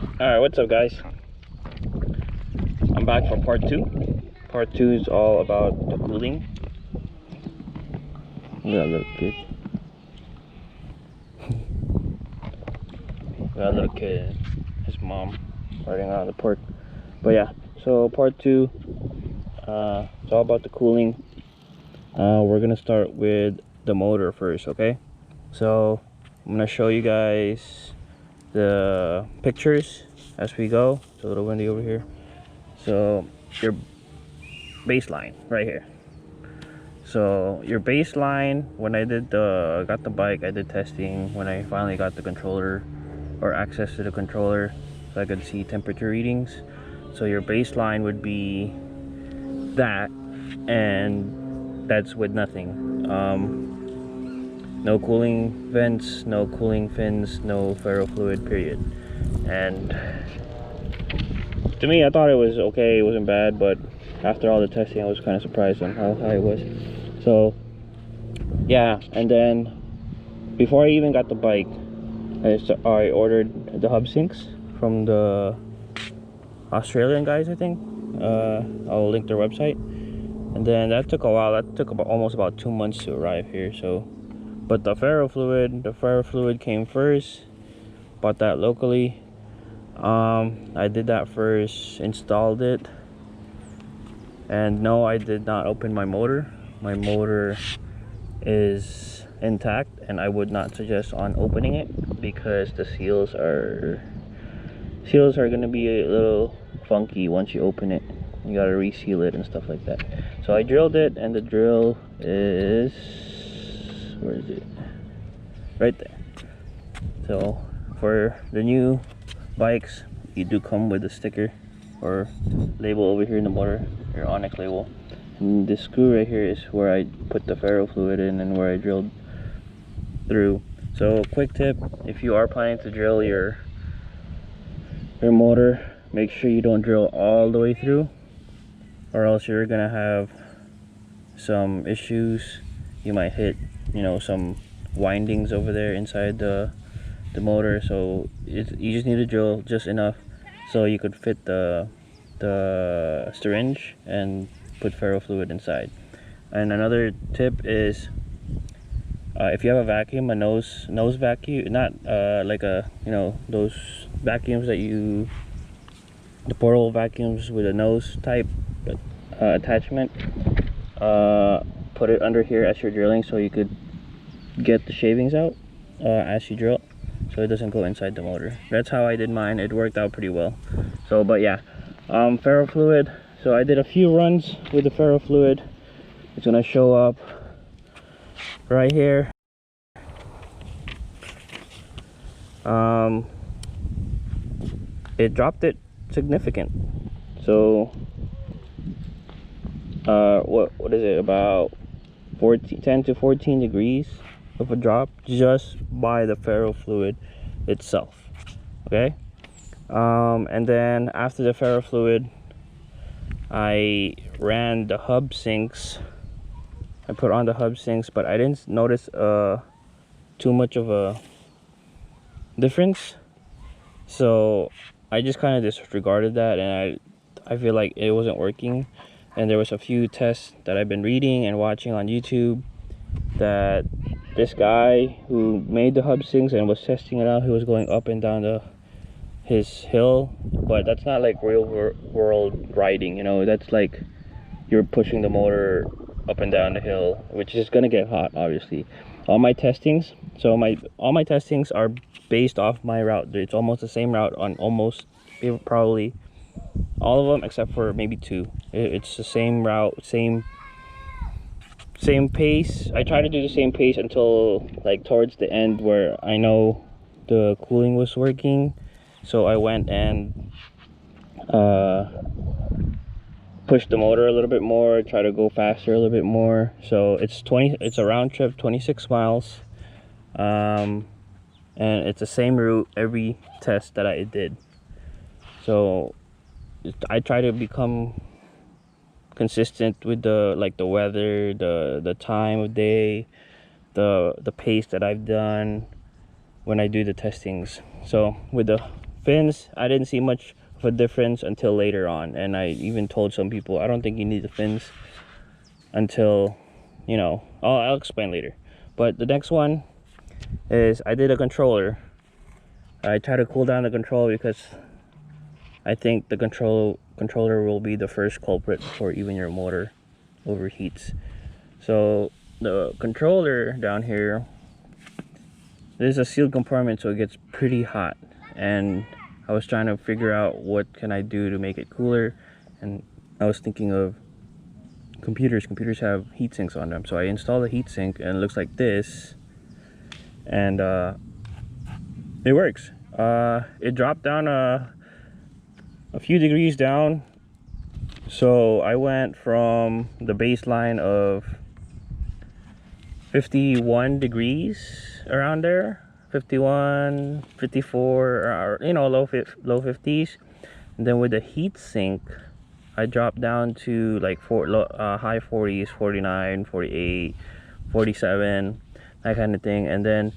Alright, what's up guys? I'm back for part 2. Part 2 is all about the cooling. Look at that little kid. Got a little kid, his mom riding on the porch. But yeah, so part 2, it's all about the cooling. We're gonna start with the motor first, okay? So I'm gonna show you guys the pictures as we go. It's a little windy over here. So your baseline right here. So your baseline, when I got the bike, I did testing when I finally got the controller or access to the controller so I could see temperature readings. So your baseline would be that, and that's with nothing. No cooling vents, no cooling fins, no ferrofluid, period. And to me, I thought it was okay, it wasn't bad, but after all the testing I was kind of surprised on how high it was. So yeah, and then before I even got the bike, I ordered the hub sinks from the Australian guys, I think. I'll link their website. And then that took a while. That took almost about 2 months to arrive here. So, but the ferrofluid came first. Bought that locally. I did that first, installed it, and no, I did not open my motor. My motor is intact, and I would not suggest on opening it because the seals are going to be a little funky once you open it. You got to reseal it and stuff like that. So I drilled it, and the drill is, where is it? Right there. So for the new bikes, you do come with a sticker or label over here in the motor, your ONYX label. And this screw right here is where I put the ferrofluid in and where I drilled through. So quick tip, if you are planning to drill your motor, make sure you don't drill all the way through, or else you're gonna have some issues. You might hit, you know, some windings over there inside the motor. So you just need to drill just enough so you could fit the syringe and put ferrofluid inside. And another tip is, if you have a vacuum, a nose vacuum, not like a, you know, those vacuums that the portable vacuums with a nose type attachment, put it under here as you're drilling so you could get the shavings out as you drill, so it doesn't go inside the motor. That's how I did mine. It worked out pretty well. So but yeah, ferrofluid. So I did a few runs with the ferrofluid. It's gonna show up right here. It dropped it significant. So what is it, about 10 to 14 degrees of a drop just by the ferrofluid itself. Okay, and then after the ferrofluid, I ran the hub sinks. I put on the hub sinks, but I didn't notice too much of a difference, so I just kind of disregarded that, and I feel like it wasn't working. And there was a few tests that I've been reading and watching on YouTube that this guy who made the hub sinks and was testing it out, he was going up and down his hill, but that's not like real world riding, you know. That's like you're pushing the motor up and down the hill, which is gonna get hot, obviously. All my testings are based off my route. It's almost the same route on almost probably all of them except for maybe 2. It's the same route, same pace. I try to do the same pace until like towards the end where I know the cooling was working. So I went and pushed the motor a little bit more, try to go faster a little bit more. So it's a round trip, 26 miles, and it's the same route every test that I did. So I try to become consistent with the weather, the time of day, the pace that I've done when I do the testings. So with the fins, I didn't see much of a difference until later on, and I even told some people I don't think you need the fins until, you know, I'll explain later. But the next one is I did a controller. I try to cool down the controller because I think the controller will be the first culprit before even your motor overheats. So the controller down here, there's a sealed compartment, so it gets pretty hot, and I was trying to figure out what can I do to make it cooler, and I was thinking of computers have heat sinks on them. So I installed a heat sink, and it looks like this, and it works. It dropped down a few degrees down, so I went from the baseline of 51 degrees around there, 51, 54, or, you know, low 50s, and then with the heat sink I dropped down to like high 40s, 49, 48, 47, that kind of thing. And then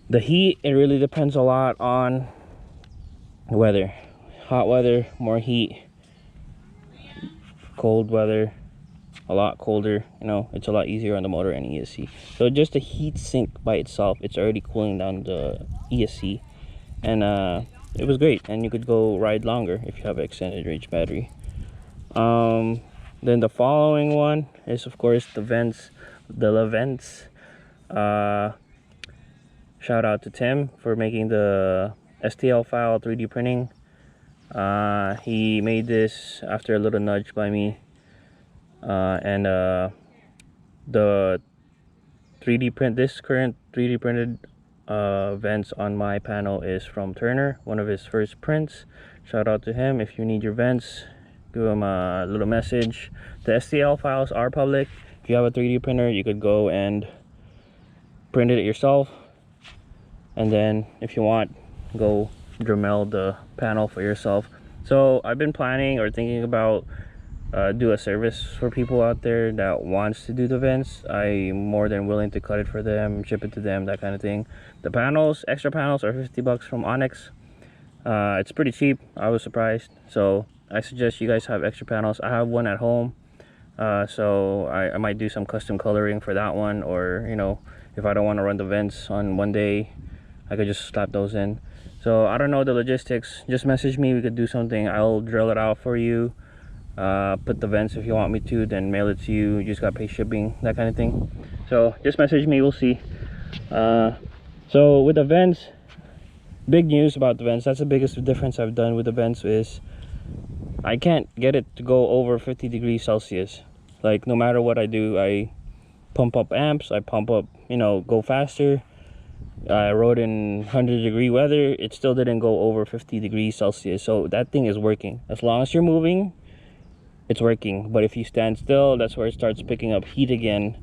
the heat, it really depends a lot on the weather. Hot weather, more heat. Cold weather, a lot colder. You know, it's a lot easier on the motor and ESC. So just the heat sink by itself, it's already cooling down the ESC, and it was great. And you could go ride longer if you have an extended range battery. Then the following one is, of course, the vents, the vents. Shout out to Tim for making the STL file 3D printing. He made this after a little nudge by me, and the 3D print, this current 3D printed vents on my panel is from Turner, one of his first prints. Shout out to him. If you need your vents, give him a little message. The STL files are public. If you have a 3D printer, you could go and print it yourself, and then if you want, go Dremel the panel for yourself. So I've been planning or thinking about do a service for people out there that wants to do the vents. I'm more than willing to cut it for them, ship it to them, that kind of thing. The panels, extra panels, are 50 bucks from ONYX. It's pretty cheap. I was surprised. So I suggest you guys have extra panels. I have one at home, so I might do some custom coloring for that one, or, you know, if I don't want to run the vents on one day, I could just slap those in. So I don't know the logistics. Just message me, we could do something. I'll drill it out for you, put the vents if you want me to, then mail it to you. You just gotta pay shipping, that kind of thing. So just message me, we'll see. So with the vents, big news about the vents. That's the biggest difference I've done with the vents, is I can't get it to go over 50 degrees Celsius. Like, no matter what I do, I pump up amps, I pump up, you know, go faster. I rode in 100-degree weather, it still didn't go over 50 degrees Celsius. So that thing is working. As long as you're moving, it's working. But if you stand still, that's where it starts picking up heat again.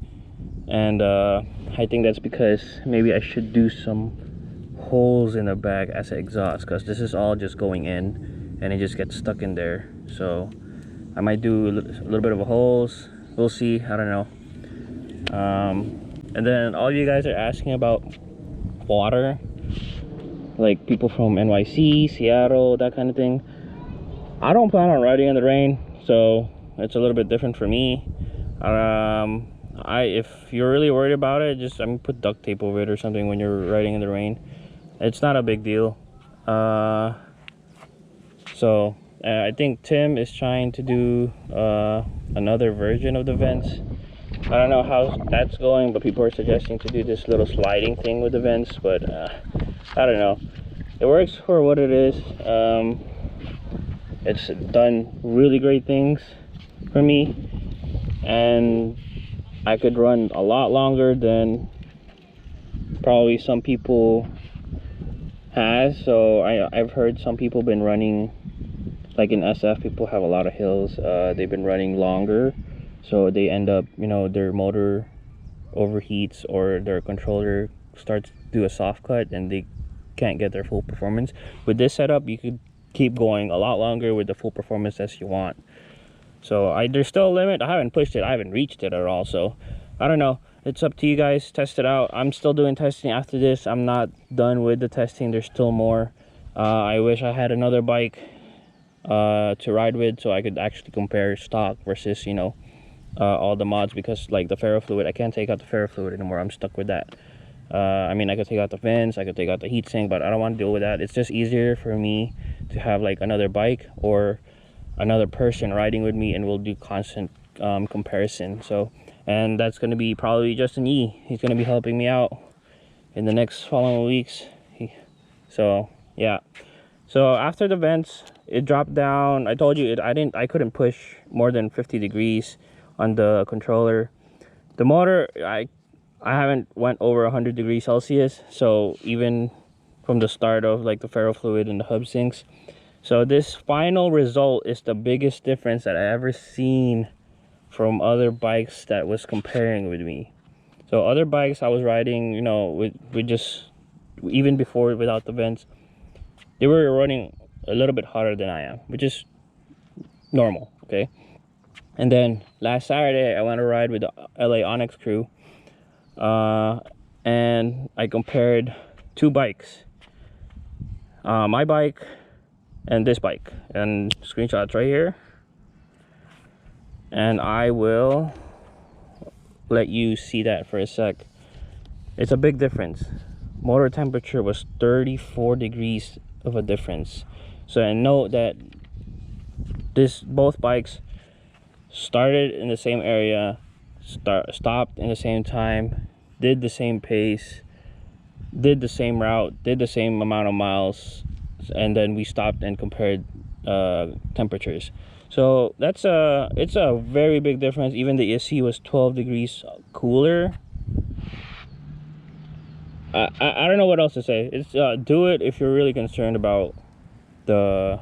And I think that's because maybe I should do some holes in the back as an exhaust, because this is all just going in and it just gets stuck in there. So I might do a little bit of a holes. We'll see. I don't know. And then all you guys are asking about water, like people from NYC, Seattle, that kind of thing. I don't plan on riding in the rain, so it's a little bit different for me. If you're really worried about it, just put duct tape over it or something when you're riding in the rain. It's not a big deal. So I think Tim is trying to do another version of the vents. I don't know how that's going, but people are suggesting to do this little sliding thing with the vents, but I don't know. It works for what it is. It's done really great things for me, and I could run a lot longer than probably some people has. So I've heard some people been running, like in SF, people have a lot of hills. They've been running longer, so they end up, you know, their motor overheats or their controller starts to do a soft cut and they can't get their full performance. With this setup, you could keep going a lot longer with the full performance as you want. So there's still a limit. I haven't pushed it, I haven't reached it at all, so I don't know. It's up to you guys. Test it out. I'm still doing testing after this. I'm not done with the testing. There's still more I wish I had another bike to ride with, so I could actually compare stock versus, you know, all the mods, because like the ferrofluid, I can't take out the ferrofluid anymore. I'm stuck with that. I mean, I could take out the vents, I could take out the heatsink, but I don't want to deal with that. It's just easier for me to have like another bike or another person riding with me, and we'll do constant comparison. So, and that's going to be probably Justin E. He's going to be helping me out in the next following weeks. So yeah, so after the vents, it dropped down. I told you I couldn't push more than 50 degrees on the controller. The motor, I haven't went over 100 degrees Celsius, so even from the start of like the ferrofluid and the hub sinks. So this final result is the biggest difference that I ever seen from other bikes that was comparing with me. So other bikes I was riding, you know, with just, even before without the vents, they were running a little bit hotter than I am, which is normal, okay? And then last Saturday I went to ride with the LA ONYX crew, and I compared two bikes, my bike and this bike, and screenshots right here, and I will let you see that for a sec. It's a big difference. Motor temperature was 34 degrees of a difference. So I know that both bikes started in the same area, stopped in the same time, did the same pace, did the same route, did the same amount of miles, and then we stopped and compared temperatures. So it's a very big difference. Even the ESC was 12 degrees cooler. I don't know what else to say. It's do it if you're really concerned about the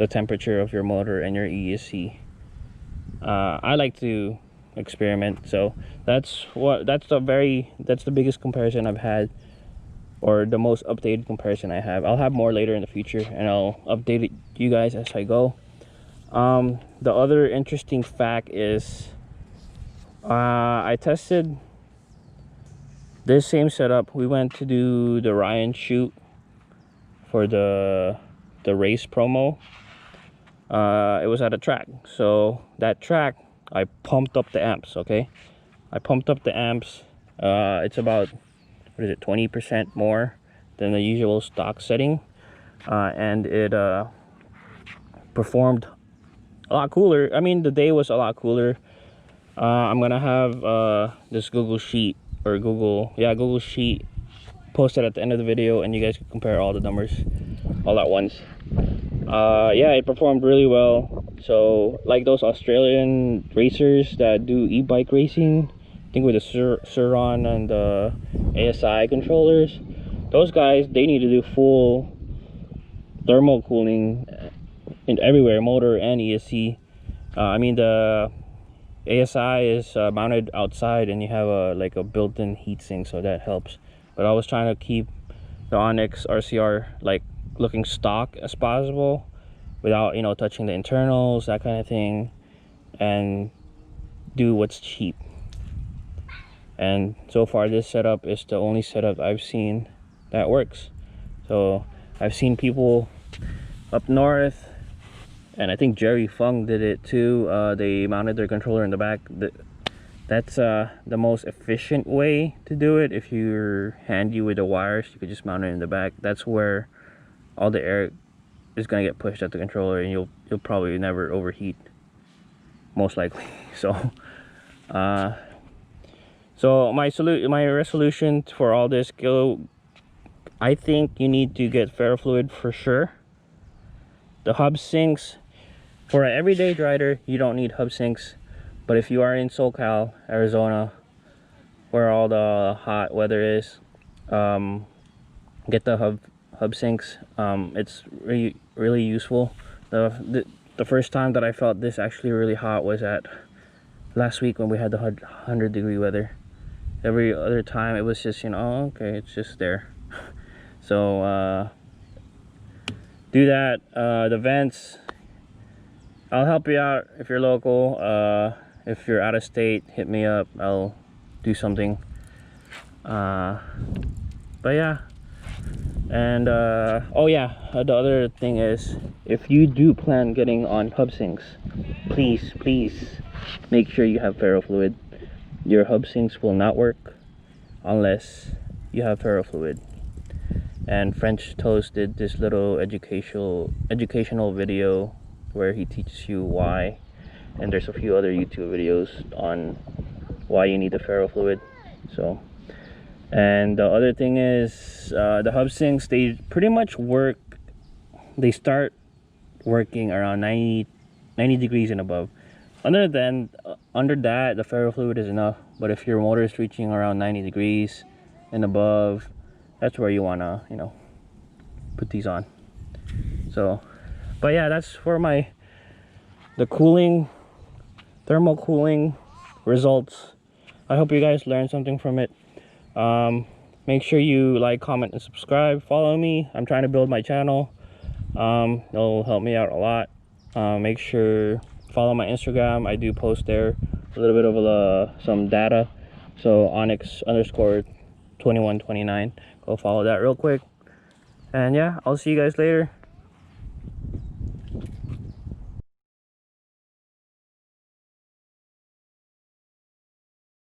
temperature of your motor and your ESC. I like to experiment, so that's the biggest comparison I've had, or the most updated comparison I have. I'll have more later in the future, and I'll update you guys as I go. The other interesting fact is I tested this same setup. We went to do the Ryan shoot for the race promo. It was at a track, so that track I pumped up the amps. Okay, I pumped up the amps. It's about, what is it, 20% more than the usual stock setting, and it performed a lot cooler. I mean, the day was a lot cooler. I'm gonna have this Google Sheet posted at the end of the video, and you guys can compare all the numbers all at once. Yeah, it performed really well. So like those Australian racers that do e-bike racing, I think with the Suron and the ASI controllers, those guys, they need to do full thermal cooling in everywhere, motor and ESC. I mean, the ASI is mounted outside, and you have a built-in heatsink, so that helps. But I was trying to keep the ONYX RCR like looking stock as possible, without, you know, touching the internals, that kind of thing, and do what's cheap. And so far this setup is the only setup I've seen that works. So I've seen people up north, and I think Jerry Fung did it too. They mounted their controller in the back. That's the most efficient way to do it. If you're handy with the wires, you could just mount it in the back. That's where all the air is gonna get pushed at the controller, and you'll probably never overheat, most likely. So so my resolution for all this, I think you need to get ferrofluid for sure. The hub sinks, for an everyday rider, you don't need hub sinks. But if you are in SoCal, Arizona, where all the hot weather is, get the hub sinks. It's really useful. The first time that I felt this actually really hot was at last week when we had the 100-degree weather. Every other time it was just, you know, oh, okay, it's just there. So do that. The vents, I'll help you out if you're local. If you're out of state, hit me up, I'll do something. But yeah, And oh yeah, the other thing is, if you do plan getting on hub sinks, please make sure you have ferrofluid. Your hub sinks will not work unless you have ferrofluid. And FrenchToast did this little educational video where he teaches you why, and there's a few other YouTube videos on why you need the ferrofluid. So, and the other thing is, the hub sinks, they pretty much work, they start working around 90 degrees and above. Under that, the ferrofluid is enough. But if your motor is reaching around 90 degrees and above, that's where you wanna, you know, put these on. So, but yeah, that's for the thermal cooling results. I hope you guys learned something from it. Make sure you like, comment, and subscribe. Follow me. I'm trying to build my channel. It'll help me out a lot. Make sure follow my Instagram. I do post there a little bit of some data. So ONYX_2129. Go follow that real quick. And yeah, I'll see you guys later.